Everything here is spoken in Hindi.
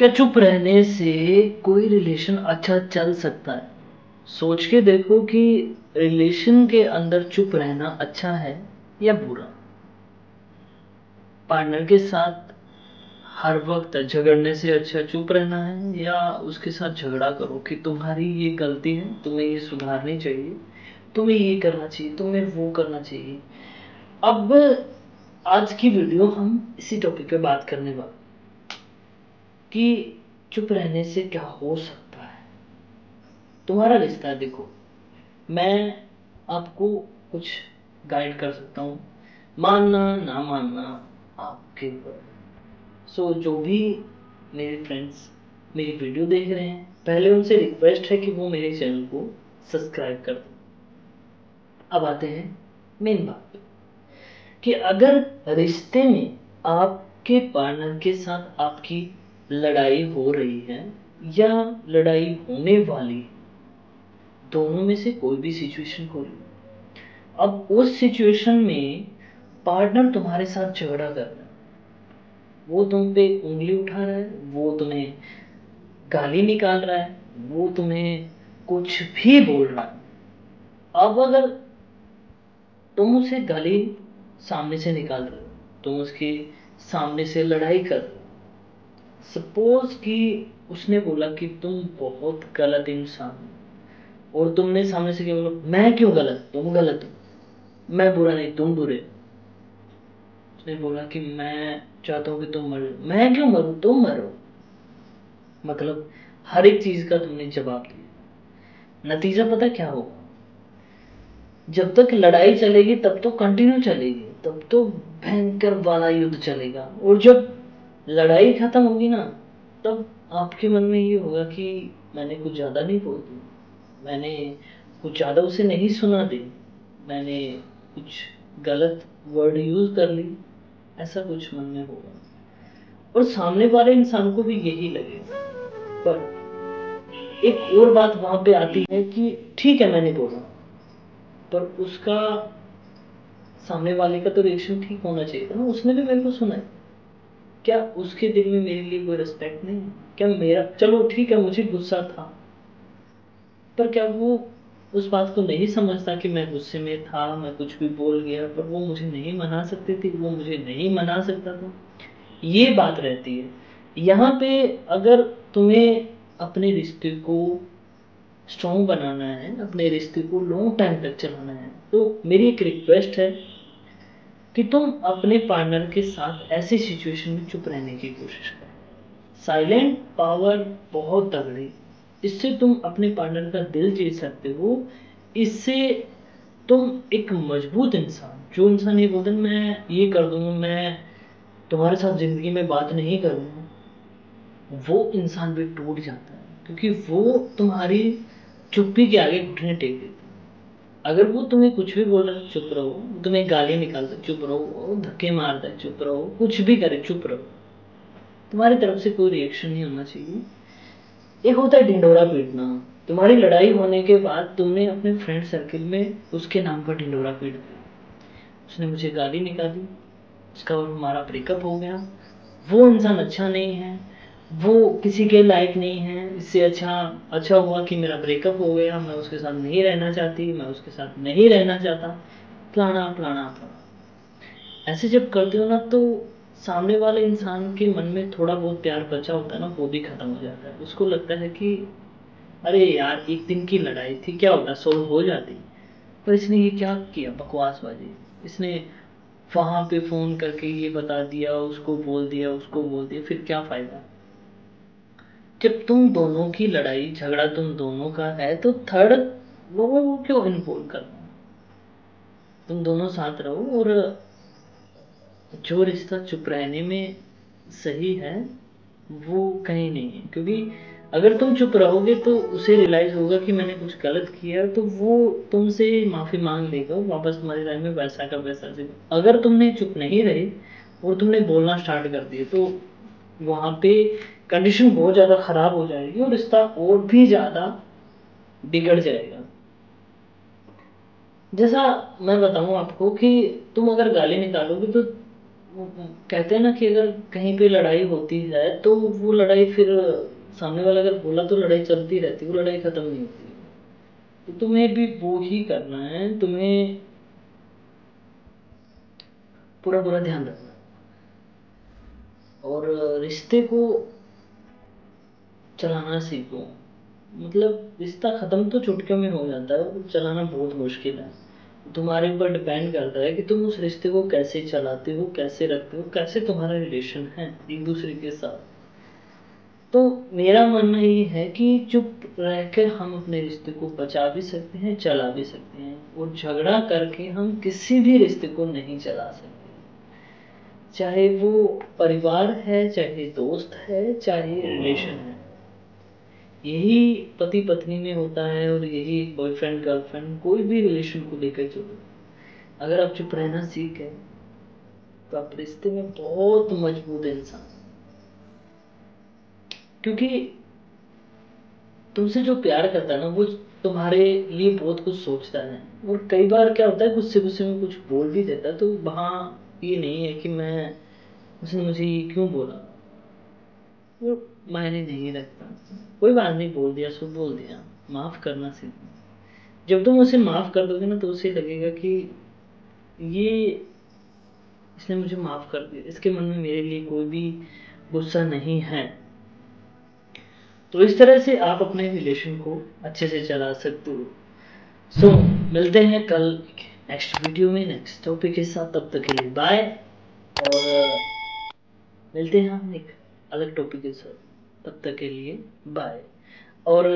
क्या चुप रहने से कोई रिलेशन अच्छा चल सकता है? सोच के देखो कि रिलेशन के अंदर चुप रहना अच्छा है या बुरा। पार्टनर के साथ हर वक्त झगड़ने से अच्छा चुप रहना है या उसके साथ झगड़ा करो कि तुम्हारी ये गलती है, तुम्हें ये सुधारनी चाहिए, तुम्हें ये करना चाहिए, तुम्हें वो करना चाहिए। अब आज की वीडियो हम इसी टॉपिक पे बात करने वाले कि चुप रहने से क्या हो सकता है। तुम्हारा रिश्ता है, देखो मैं आपको कुछ गाइड कर सकता हूँ, मानना ना मानना आपके ऊपर। जो भी मेरे फ्रेंड्स मेरी वीडियो देख रहे हैं, पहले उनसे रिक्वेस्ट है कि वो मेरे चैनल को सब्सक्राइब कर दें। अब आते हैं मेन बात पे कि अगर रिश्ते में आपके पार्टनर के साथ आपकी लड़ाई हो रही है या लड़ाई होने वाली है, दोनों में से कोई भी सिचुएशन हो रही है, अब उस सिचुएशन में पार्टनर तुम्हारे साथ झगड़ा कर रहा है, वो तुम पे उंगली उठा रहा है, वो तुम्हें गाली निकाल रहा है, वो तुम्हें कुछ भी बोल रहा है। अब अगर तुम उसे गाली सामने से निकाल रहे हो, तुम उसके सामने से लड़ाई कर रहे हो, सपोज कि उसने बोला कि तुम बहुत गलत इंसान हो और तुमने सामने से क्या बोला, मैं क्यों गलत, तुम गलत हो, मैं बुरा नहीं तुम बुरे। उसने बोला कि मैं चाहता हूँ कि तुम मरो, मैं क्यों मरूं, तुम मरो। मतलब हर एक चीज का तुमने जवाब दिया। नतीजा पता क्या होगा, जब तक लड़ाई चलेगी तब तो कंटिन्यू चलेगी, तब तो भयंकर वाला युद्ध चलेगा, और जब लड़ाई खत्म होगी ना, तब आपके मन में ये होगा कि मैंने कुछ ज्यादा नहीं बोल दिया, मैंने कुछ ज्यादा उसे नहीं सुना दी, मैंने कुछ गलत वर्ड यूज कर ली, ऐसा कुछ मन में होगा। और सामने वाले इंसान को भी यही लगेगा। पर एक और बात वहां पे आती है कि ठीक है मैंने बोला, पर उसका सामने वाले का तो रिएक्शन ठीक होना चाहिए था ना, उसने भी मेरे को सुना है। क्या उसके दिल में मेरे लिए कोई रिस्पेक्ट नहीं है? क्या मेरा, चलो ठीक है मुझे गुस्सा था, पर क्या वो उस बात को नहीं समझता कि मैं गुस्से में था, मैं कुछ भी बोल गया, पर वो मुझे नहीं मना सकती थी, वो मुझे नहीं मना सकता था। ये बात रहती है यहाँ पे। अगर तुम्हें अपने रिश्ते को स्ट्रॉन्ग बनाना है, अपने रिश्ते को लॉन्ग टाइम तक चलाना है, तो मेरी एक रिक्वेस्ट है कि तुम अपने पार्टनर के साथ ऐसी सिचुएशन में चुप रहने की कोशिश करो। साइलेंट पावर बहुत तगड़ी, इससे तुम अपने पार्टनर का दिल जीत सकते हो। इससे तुम एक मजबूत इंसान, जो इंसान ये बोलते हैं मैं ये कर दूंगा, मैं तुम्हारे साथ जिंदगी में बात नहीं करूंगा, वो इंसान भी टूट जाता है, क्योंकि वो तुम्हारी चुप्पी के आगे घुटने टेक देता है। अगर वो तुम्हें कुछ भी बोल रहा है चुप रहो, वो तुम्हें गाली निकालता है चुप रहो, वो धक्के मारता है चुप रहो, कुछ भी करे चुप रहो, तुम्हारी तरफ से कोई रिएक्शन नहीं होना चाहिए। एक होता है ढिंढोरा पीटना। तुम्हारी लड़ाई होने के बाद तुमने अपने फ्रेंड सर्किल में उसके नाम पर ढिंढोरा पीट दिया, उसने मुझे गाली निकाली, उसका और हमारा ब्रेकअप हो गया, वो इंसान अच्छा नहीं है, वो किसी के लायक नहीं है, इससे अच्छा अच्छा हुआ कि मेरा ब्रेकअप हो गया, मैं उसके साथ नहीं रहना चाहती, मैं उसके साथ नहीं रहना चाहता, फलाना फलाना फलाना। ऐसे जब करते हो ना, तो सामने वाले इंसान के मन में थोड़ा बहुत प्यार बचा होता है ना, वो भी खत्म हो जाता है। उसको लगता है कि अरे यार एक दिन की लड़ाई थी, क्या होता, सोल्व हो जाती। पर इसने ये क्या किया, बकवासबाजी। इसने वहां पे फोन करके ये बता दिया, उसको बोल दिया, उसको बोल दिया, फिर क्या फायदा। जब तुम दोनों की लड़ाई झगड़ा तुम दोनों का है, तो थर्ड लोगों को क्यों इन्वॉल्व करना। तुम दोनों साथ रहो, और जो रिश्ता चुप रहने में सही है वो कहीं नहीं है। क्योंकि अगर तुम चुप रहोगे तो उसे रियलाइज होगा कि मैंने कुछ गलत किया, तो वो तुमसे माफी मांग लेगा, वापस तुम्हारी लाइफ में वैसा का वैसा से। अगर तुमने चुप नहीं रहे और तुमने बोलना स्टार्ट कर दिया, तो वहां पे कंडीशन बहुत ज्यादा खराब हो जाएगी और रिश्ता और भी ज्यादा बिगड़ जाएगा। जैसा मैं बताऊं आपको कि तुम अगर गाली निकालोगे तो कहते हैं ना कि अगर कहीं पे लड़ाई होती है तो वो लड़ाई फिर सामने वाला अगर बोला तो लड़ाई चलती रहती है, वो लड़ाई खत्म नहीं होती। तो तुम्हें भी वो ही करना है, तुम्हें पूरा पूरा ध्यान रखना है। और रिश्ते को चलाना सीखो। मतलब रिश्ता खत्म तो चुटकियों में हो जाता है, वो चलाना बहुत मुश्किल है। तुम्हारे ऊपर डिपेंड करता है कि तुम उस रिश्ते को कैसे चलाते हो, कैसे रखते हो, कैसे तुम्हारा रिलेशन है एक दूसरे के साथ। तो मेरा मानना ये है कि चुप रहकर हम अपने रिश्ते को बचा भी सकते हैं, चला भी सकते हैं, और झगड़ा करके हम किसी भी रिश्ते को नहीं चला सकते। चाहे वो परिवार है, चाहे दोस्त है, चाहे रिलेशन है। यही पति पत्नी में होता है, और यही बॉयफ्रेंड गर्लफ्रेंड कोई भी रिलेशन को लेकर चलो। अगर आप चुप रहना सीख गए तो आप रिश्ते में बहुत मजबूत इंसान। क्योंकि तुमसे जो प्यार करता है ना, वो तुम्हारे लिए बहुत कुछ सोचता है। और कई बार क्या होता है, गुस्से गुस्से में कुछ बोल भी देता है, तो वहाँ ये नहीं है कि मैं उसने मुझे ये क्यों बोला, वो मायने नहीं रखता। कोई बात नहीं, बोल दिया सो बोल दिया, माफ करना सीखो। जब तुम उसे माफ कर दोगे ना, तो उसे लगेगा कि ये इसने मुझे माफ कर दिया, इसके मन में मेरे लिए कोई भी गुस्सा नहीं है। तो इस तरह से आप अपने रिलेशन को अच्छे से चला सकते हो। सो मिलते हैं कल नेक्स्ट वीडियो में नेक्स्ट टॉपिक के साथ। तब तक के लिए बाय। और मिलते हैं हम एक अलग टॉपिक के साथ। तब तक के लिए बाय। और